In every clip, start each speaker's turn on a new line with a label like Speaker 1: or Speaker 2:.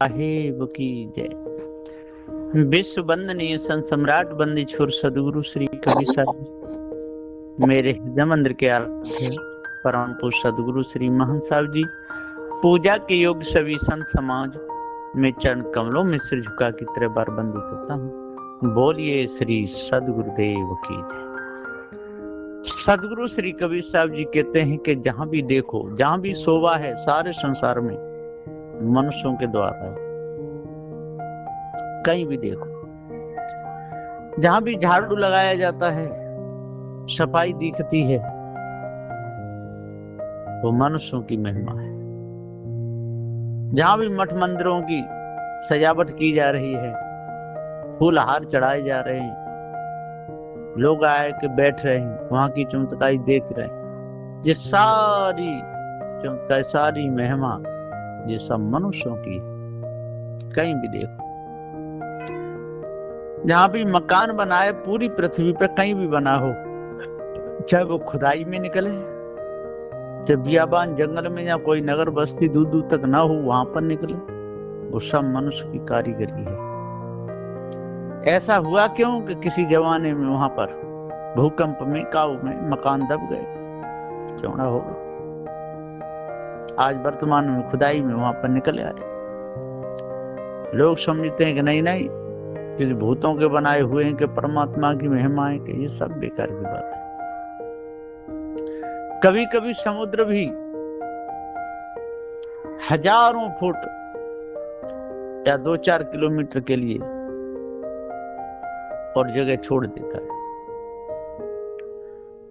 Speaker 1: साहेब की जय। विश्व वंदनीय संत सम्राट बंदी छोर सदगुरु श्री कबीर साहब मेरे हृदय मंदिर के आराध्य परम पूज्य सदगुरु श्री महंत साहब जी पूजा के योग्य सभी संत समाज में चरण कमलों में सिर झुका की तरह बार बंदी करता हूँ। बोलिए श्री सदगुरुदेव की जय। सदगुरु श्री कबीर साहब जी कहते हैं कि जहां भी देखो, जहां भी शोभा है सारे संसार में मनुष्यों के द्वारा है। कहीं भी देखो, जहां भी झाड़ू लगाया जाता है, सफाई दिखती है, वो मनुष्यों की महिमा है। जहां भी मठ मंदिरों की सजावट की जा रही है, फूल हार चढ़ाए जा रहे हैं, लोग आए के बैठ रहे हैं, वहां की चमत्कारी देख रहे हैं, ये सारी चमत्कार, सारी महिमा ये सब मनुष्यों की है। कहीं भी देखो, जहां भी मकान बनाए पूरी पृथ्वी पर कहीं भी बना हो, चाहे वो खुदाई में निकले, चाहे बियाबान जंगल में या कोई नगर बस्ती दूर दूर तक ना हो वहां पर निकले, वो सब मनुष्य की कारीगरी है। ऐसा हुआ क्यों कि किसी जमाने में वहां पर भूकंप में, काऊ में मकान दब गए, चौड़ा हो गए। आज वर्तमान में खुदाई में वहां पर निकल आए। लोग समझते हैं कि नहीं नहीं, किसी भूतों के बनाए हुए हैं कि परमात्मा की महिमा है, कि ये सब बेकार की बात है। कभी कभी समुद्र भी हजारों फुट या 2-4 किलोमीटर के लिए और जगह छोड़ देता है,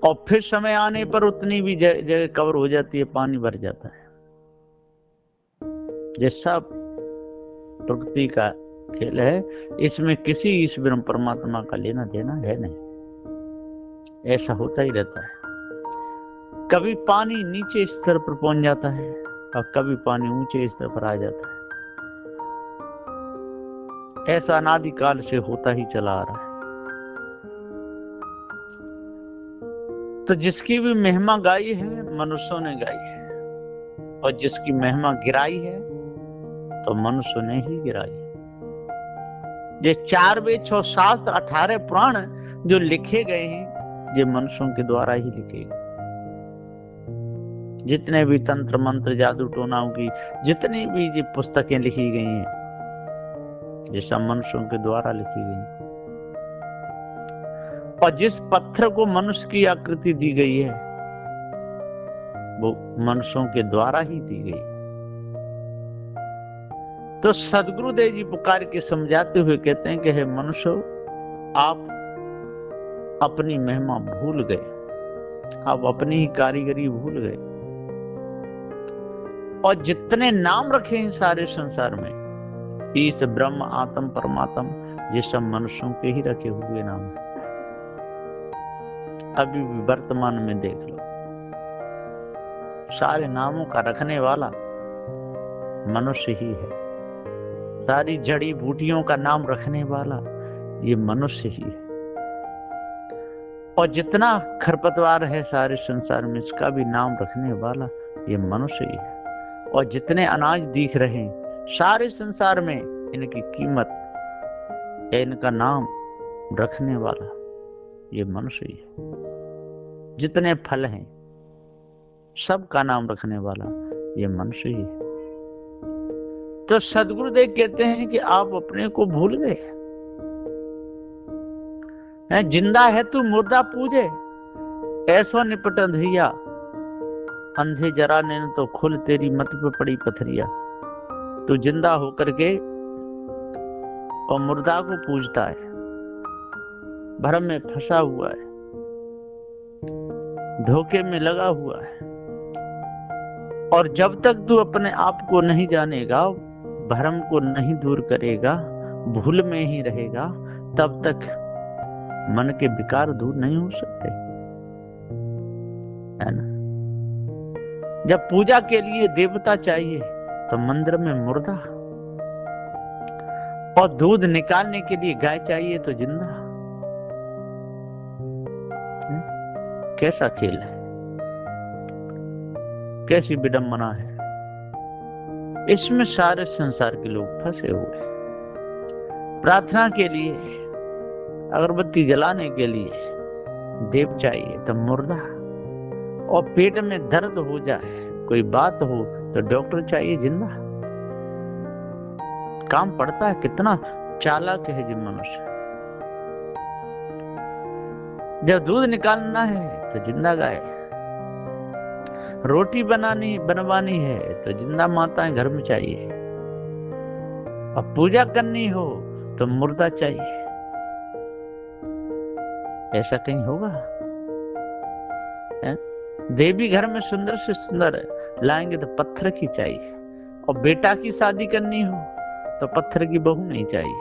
Speaker 1: और फिर समय आने पर उतनी भी जगह कवर हो जाती है, पानी भर जाता है। ये सब प्रकृति का खेल है, इसमें किसी ईश्वर परमात्मा का लेना देना है नहीं। ऐसा होता ही रहता है। कभी पानी नीचे स्तर पर पहुंच जाता है और कभी पानी ऊंचे स्तर पर आ जाता है। ऐसा अनादिकाल से होता ही चला आ रहा है। तो जिसकी भी महिमा गाई है मनुष्यों ने गाई है, और जिसकी महिमा गिराई है तो मनुष्य ने ही गिराई है। ये 4 वेद 6 शास्त्र 18 पुराण जो लिखे गए हैं, ये मनुष्यों के द्वारा ही लिखे गए। जितने भी तंत्र मंत्र जादू टोनाओं की जितनी भी ये पुस्तकें लिखी गई हैं, ये सब मनुष्यों के द्वारा लिखी गई हैं। और जिस पत्थर को मनुष्य की आकृति दी गई है, वो मनुष्यों के द्वारा ही दी गई। तो सदगुरुदेव जी पुकार के समझाते हुए कहते हैं कि हे मनुष्य, आप अपनी महिमा भूल गए, आप अपनी ही कारीगरी भूल गए, और जितने नाम रखे हैं सारे संसार में, ईश ब्रह्म आत्म परमात्म, ये सब मनुष्यों के ही रखे हुए नाम हैं। अभी भी वर्तमान में देख लो, सारे नामों का रखने वाला मनुष्य ही है। सारी जड़ी बूटियों का नाम रखने वाला ये मनुष्य ही है। और जितना खरपतवार है सारे संसार में, इसका भी नाम रखने वाला ये मनुष्य ही है। और जितने अनाज दिख रहे हैं सारे संसार में, इनकी कीमत, इनका नाम रखने वाला ये मनुष्य ही है। जितने फल हैं सबका नाम रखने वाला ये मनुष्य ही है। तो सदगुरुदेव कहते हैं कि आप अपने को भूल गए हैं। जिंदा है तू मुर्दा पूजे, ऐसो निपट अंधिया, अंधे जरा ने तो खुल तेरी मत पे पड़ी पथरिया। तू जिंदा होकर के और मुर्दा को पूजता है, भ्रम में फंसा हुआ है, धोखे में लगा हुआ है। और जब तक तू अपने आप को नहीं जानेगा, भ्रम को नहीं दूर करेगा, भूल में ही रहेगा, तब तक मन के विकार दूर नहीं हो सकते, है ना। जब पूजा के लिए देवता चाहिए तो मंदिर में मुर्दा, और दूध निकालने के लिए गाय चाहिए तो जिंदा। कैसा खेल है, कैसी विडंबना है। इसमें सारे संसार के लोग फंसे हुए हैं। प्रार्थना के लिए, अगरबत्ती जलाने के लिए देव चाहिए तो मुर्दा, और पेट में दर्द हो जाए, कोई बात हो तो डॉक्टर चाहिए जिंदा। काम पड़ता है। कितना चालाक है जो मनुष्य। जब दूध निकालना है तो जिंदा गाय, रोटी बनवानी है तो जिंदा माताएं घर में चाहिए, और पूजा करनी हो तो मुर्दा चाहिए। ऐसा कहीं होगा? देवी घर में सुंदर से सुंदर लाएंगे तो पत्थर की चाहिए, और बेटा की शादी करनी हो तो पत्थर की बहू नहीं चाहिए।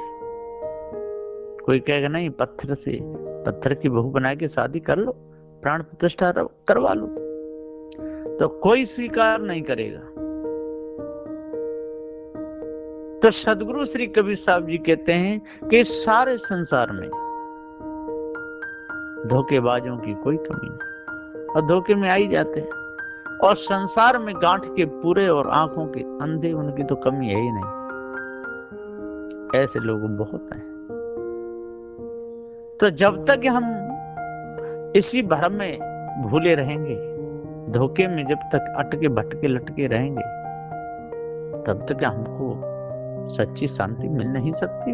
Speaker 1: कोई कहेगा नहीं, पत्थर की बहू बना के शादी कर लो, प्राण प्रतिष्ठा करवा लो, तो कोई स्वीकार नहीं करेगा। तो सदगुरु श्री कबीर साहब जी कहते हैं कि सारे संसार में धोखेबाजों की कोई कमी नहीं, और धोखे में आ ही जाते हैं। और संसार में गांठ के पूरे और आंखों के अंधे, उनकी तो कमी है ही नहीं। ऐसे लोग बहुत हैं। तो जब तक हम इसी भ्रम में भूले रहेंगे, धोखे में जब तक अटके भटके लटके रहेंगे, तब तक हमको सच्ची शांति मिल नहीं सकती।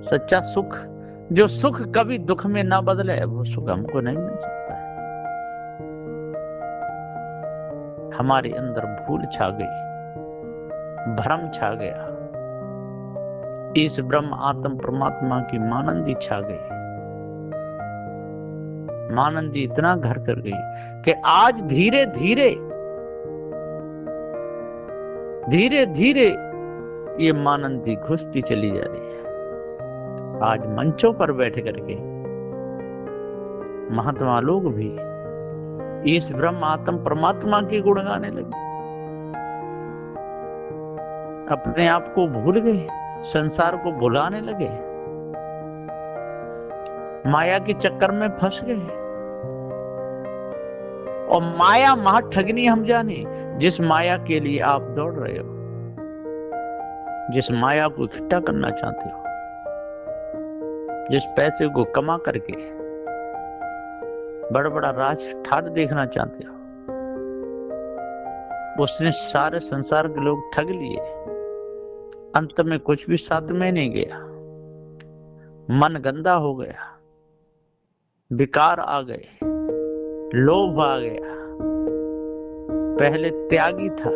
Speaker 1: सच्चा सुख, जो सुख कभी दुख में ना बदले, वो सुख हमको नहीं मिल सकता है। हमारे अंदर भूल छा गई, भ्रम छा गया, इस ब्रह्म आत्म परमात्मा की मानंदी छा गई। मानंदी इतना घर कर गई कि आज धीरे धीरे ये मानंदी घुसती चली जा रही है। आज मंचों पर बैठ करके महात्मा लोग भी इस ब्रह्म आत्म परमात्मा के गुण गाने लगे, अपने आप को भूल गए, संसार को भुलाने लगे, माया के चक्कर में फंस गए। और माया महा ठगनी हम जाने, जिस माया के लिए आप दौड़ रहे हो, जिस माया को इकट्ठा करना चाहते हो, जिस पैसे को कमा करके बड़ा बड़ा राज ठाट देखना चाहते हो, उसने सारे संसार के लोग ठग लिए। अंत में कुछ भी साथ में नहीं गया, मन गंदा हो गया, विकार आ गए, लोभ आ गया। पहले त्यागी था,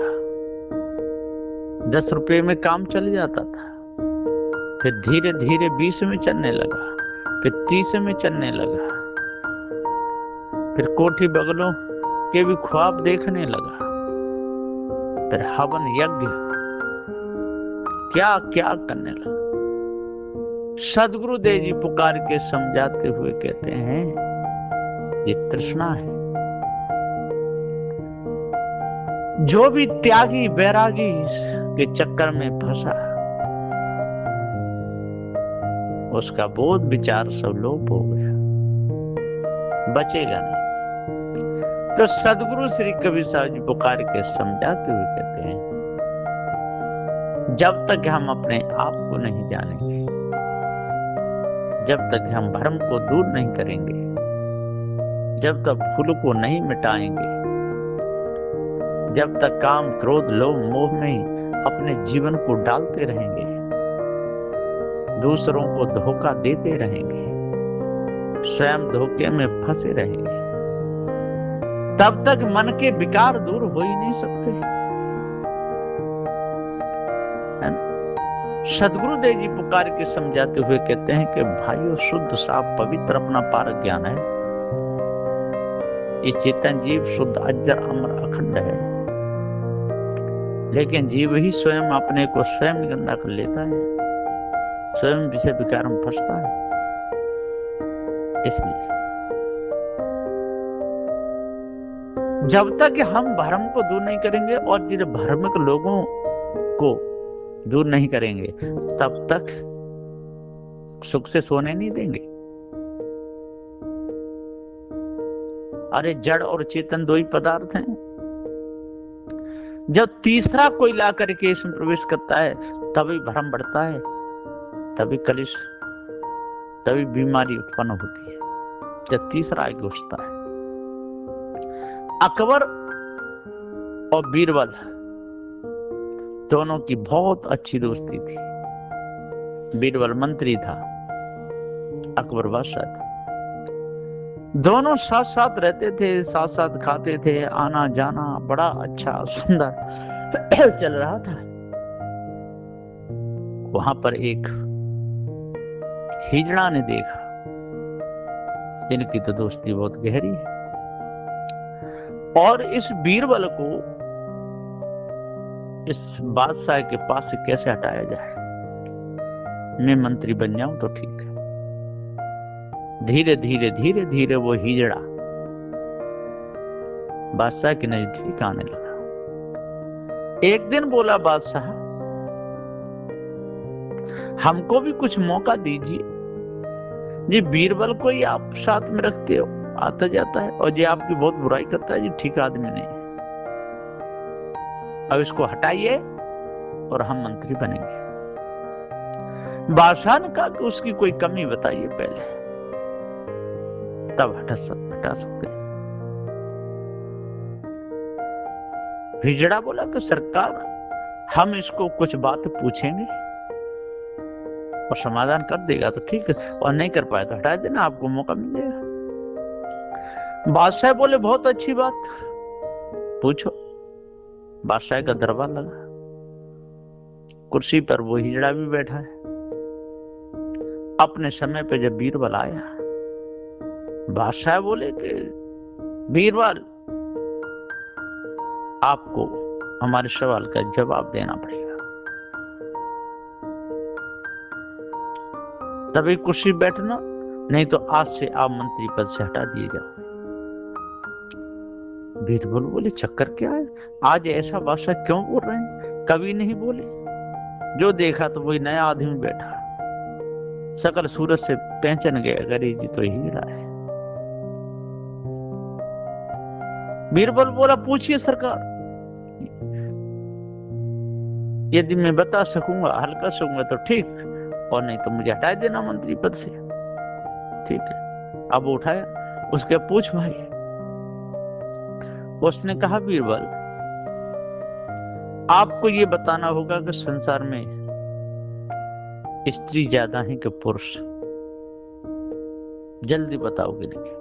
Speaker 1: 10 रुपए में काम चल जाता था, फिर धीरे धीरे 20 में चलने लगा, फिर 30 में चलने लगा, फिर कोठी बगलों के भी ख्वाब देखने लगा, फिर हवन यज्ञ क्या क्या करने लगा। सदगुरुदेव जी पुकार के समझाते हुए कहते हैं, ये तृष्णा है। जो भी त्यागी बैरागी के चक्कर में फंसा, उसका बोध विचार सब लोप हो गया, बचेगा नहीं। तो सदगुरु श्री कबीर साहब जी पुकार के समझाते हुए कहते हैं, जब तक हम अपने आप को नहीं जानेंगे, जब तक हम भ्रम को दूर नहीं करेंगे, जब तक भूल को नहीं मिटाएंगे, जब तक काम क्रोध लोभ मोह में अपने जीवन को डालते रहेंगे, दूसरों को धोखा देते रहेंगे, स्वयं धोखे में फंसे रहेंगे, तब तक मन के विकार दूर हो ही नहीं सकते। सदगुरुदेव जी पुकार के समझाते हुए कहते हैं कि भाइयों, शुद्ध साफ पवित्र अपना पारक ज्ञान है। ये चेतन जीव शुद्ध अजर अमर अखंड है, लेकिन जीव ही स्वयं अपने को स्वयं गंदा कर लेता है, स्वयं विषय विकार में फंसता है। इसलिए जब तक हम भ्रम को दूर नहीं करेंगे और जिन भ्रमिक लोगों को दूर नहीं करेंगे, तब तक सुख से सोने नहीं देंगे। अरे जड़ और चेतन दो ही पदार्थ हैं। जब तीसरा कोई ला करके इसमें प्रवेश करता है तभी भ्रम बढ़ता है, तभी कलेश, तभी बीमारी उत्पन्न होती है, जब तीसरा आगे घुसता है। अकबर और बीरबल दोनों की बहुत अच्छी दोस्ती थी। बीरबल मंत्री था, अकबर बादशाह था। दोनों साथ साथ रहते थे, साथ साथ खाते थे, आना जाना बड़ा अच्छा सुंदर चल रहा था। वहां पर एक हिजड़ा ने देखा, इनकी तो दोस्ती बहुत गहरी है, और इस बीरबल को इस बादशाह के पास से कैसे हटाया जाए, मैं मंत्री बन जाऊं तो ठीक है। धीरे धीरे धीरे धीरे वो हिजड़ा बादशाह के नजदीक आने लगा। एक दिन बोला, बादशाह हमको भी कुछ मौका दीजिए, जी बीरबल को ही आप साथ में रखते हो, आता जाता है और ये आपकी बहुत बुराई करता है, जी ठीक आदमी नहीं। अब इसको हटाइए और हम मंत्री बनेंगे। बादशाह ने कहा कि उसकी कोई कमी बताइए पहले, तब हटा सकते। हिजड़ा बोला कि सरकार हम इसको कुछ बात पूछेंगे और समाधान कर देगा तो ठीक है, और नहीं कर पाए तो हटा देना, आपको मौका मिल जाएगा। बादशाह बोले बहुत अच्छी बात, पूछो। बादशाह का दरबार लगा, कुर्सी पर वो हिजड़ा भी बैठा है। अपने समय पे जब बीरबल आया, बादशाह बोले कि बीरबल आपको हमारे सवाल का जवाब देना पड़ेगा। तभी कुर्सी बैठना, नहीं तो आज से आप मंत्री पद से हटा दिए जाओ। बीरबल बोले चक्कर क्या है, आज ऐसा बादशाह क्यों बोल रहे हैं, कभी नहीं बोले। जो देखा तो वही नया आदमी बैठा, सकल सूरत से पहचान गया, अरे जी तो हीरा है। बीरबल बोला पूछिए सरकार, यदि मैं बता सकूंगा, हल कर सकूंगा तो ठीक, और नहीं तो मुझे हटा देना मंत्री पद से, ठीक है। अब उठाया, उसके पूछ भाई। उसने कहा बीरबल आपको ये बताना होगा कि संसार में स्त्री ज्यादा है कि पुरुष, जल्दी बताओगे नहीं।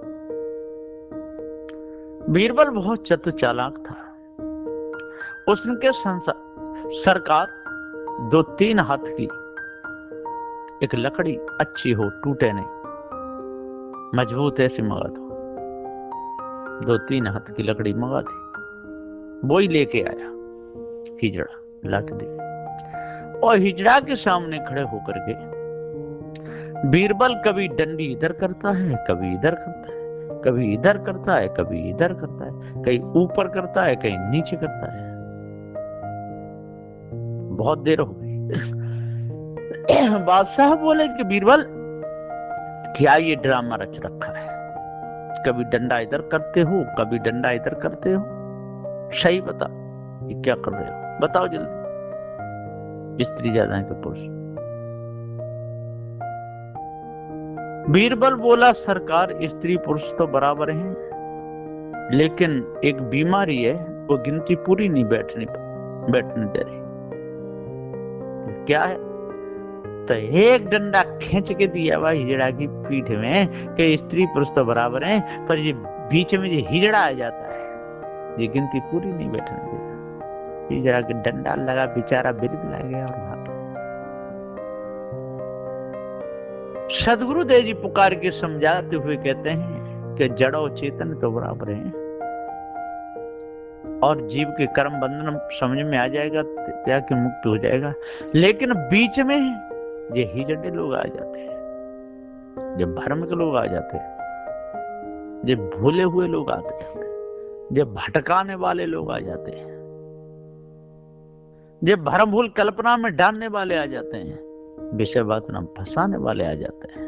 Speaker 1: बीरबल बहुत चतुर चालाक था। उसने कहा सरकार 2-3 हाथ की एक लकड़ी अच्छी हो, टूटे नहीं, मजबूत ऐसी मंगा दो। 2-3 हाथ की लकड़ी मंगा दी, वो ही लेके आया हिजड़ा, लाके दे। और हिजड़ा के सामने खड़े होकर के बीरबल कभी डंडी इधर करता है, कभी इधर करता है, कभी इधर करता है, कभी इधर करता है, कहीं ऊपर करता है, कहीं नीचे करता है। बहुत देर हो गई। बादशाह बोले कि बीरबल क्या ये ड्रामा रच रखा है, कभी डंडा इधर करते हो, कभी डंडा इधर करते हो, सही बता ये क्या कर रहे हो, बताओ जल्दी, स्त्री ज्यादा है कि पुरुष। बीरबल बोला सरकार स्त्री पुरुष तो बराबर हैं, लेकिन एक बीमारी है, वो गिनती पूरी नहीं बैठने दे रही। क्या है, तो एक डंडा खींच के दिया हुआ हिजड़ा की पीठ में कि स्त्री पुरुष तो बराबर हैं, पर ये बीच में जो हिजड़ा आ जाता है, ये गिनती पूरी नहीं बैठने देता। हिजड़ा के डंडा लगा, बेचारा बिलबिला गया और भाग। सदगुरुदेव जी पुकार के समझाते हुए कहते हैं कि जड़ और चेतन तो बराबर हैं, और जीव के कर्म बंधन समझ में आ जाएगा, त्याग के मुक्त हो जाएगा। लेकिन बीच में ये हिजड़े लोग आ जाते हैं, जब भ्रम के लोग आ जाते हैं, जब भूले हुए लोग आते हैं, जब भटकाने वाले लोग आ जाते हैं, जब भ्रम भूल कल्पना में डालने वाले आ जाते हैं, विषय बात में फंसाने वाले आ जाते हैं,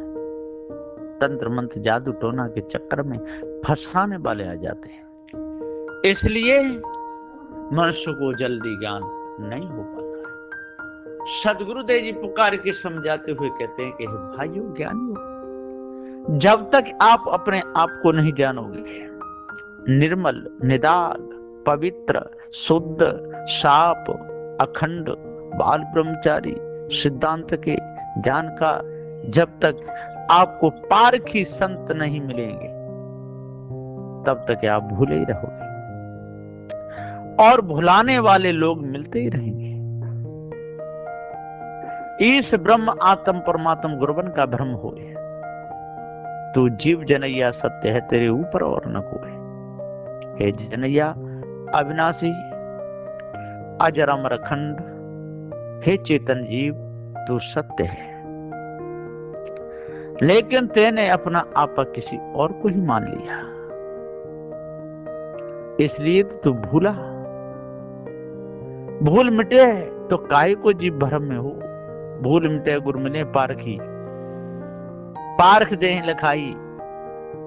Speaker 1: तंत्र मंत्र जादू टोना के चक्कर में फंसाने वाले आ जाते हैं। इसलिए मनुष्य को जल्दी ज्ञान नहीं हो पाता। सदगुरुदेव जी पुकार के समझाते हुए कहते हैं कि भाइयों ज्ञानियों, जब तक आप अपने आप को नहीं जानोगे निर्मल, निदाग, पवित्र, शुद्ध, साफ, अखंड, बाल ब्रह्मचारी, सिद्धांत के ज्ञान का जब तक आपको पारखी संत नहीं मिलेंगे तब तक आप भूले ही रहोगे और भुलाने वाले लोग मिलते ही रहेंगे। इस ब्रह्म आत्म परमात्म गुरुवन का भ्रम होए, तू जीव जनैया सत्य है तेरे ऊपर और न कोई। हे जनैया अविनाशी अजर अमर अखंड, हे चेतन जीव तू सत्य है, लेकिन तेने अपना आपा किसी और को ही मान लिया, इसलिए तू भूला। भूल मिटे तो काहे को जीव भ्रम में हो, भूल मिटे गुर मिले पारखी, पारख दे लखाई,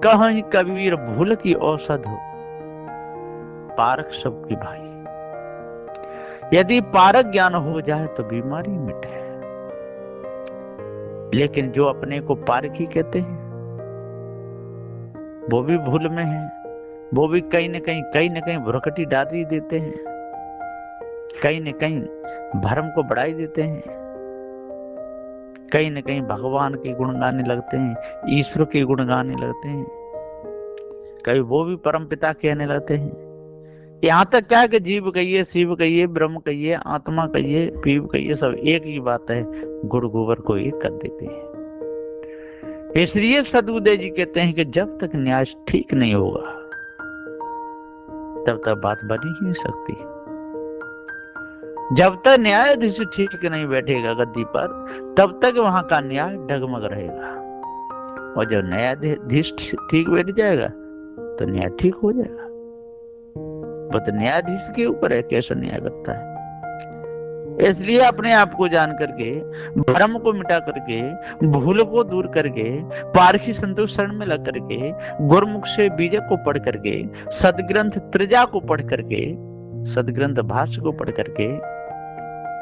Speaker 1: कहीं कबीर भूल की औषध हो, पारख सबकी भाई। यदि पारक ज्ञान हो जाए तो बीमारी मिटे, लेकिन जो अपने को पारखी कहते हैं वो भी भूल में है, वो भी कहीं न कहीं भुरकटी डाल ही देते हैं, कहीं न कहीं भ्रम को बढ़ाई देते हैं, कहीं न कहीं भगवान के गुण गाने लगते हैं, ईश्वर के गुण गाने लगते हैं, कहीं वो भी परम पिता कहने लगते हैं। यहाँ तक क्या कि जीव कहिए, शिव कहिए, ब्रह्म कहिए, आत्मा कहिए, पीव कहिए, सब एक ही बात है, गुरु गोबर को एक कर देते हैं। इसलिए सदगुरुदेव जी कहते हैं कि जब तक न्याय ठीक नहीं होगा तब तक बात बनी ही नहीं सकती। जब तक न्यायाधीश ठीक नहीं बैठेगा गद्दी पर तब तक वहां का न्याय डगमग रहेगा, और जब न्यायाधीश ठीक बैठ जाएगा तो न्याय ठीक हो जाएगा। बस न्यायाधीश के ऊपर है कैसा न्याय करता है। इसलिए अपने आप को जान करके, भ्रम को मिटा करके, भूल को दूर करके, पारखी संतोष शरण में लग करके, गुरमुख से बीजक को पढ़ करके, सदग्रंथ त्रिजा को पढ़ करके, सदग्रंथ भाष्य को पढ़ करके,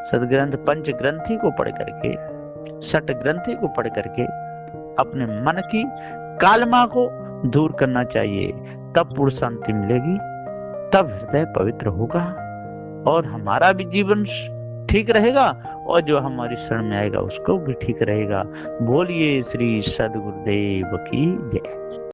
Speaker 1: सदग्रंथ पंच ग्रंथी को पढ़ करके, सट ग्रंथी को पढ़ करके अपने मन की कालमा को दूर करना चाहिए। तब पूर्ण शांति मिलेगी, तब हृदय पवित्र होगा और हमारा भी जीवन ठीक रहेगा और जो हमारी शरण में आएगा उसको भी ठीक रहेगा। बोलिए श्री सदगुरुदेव की जय।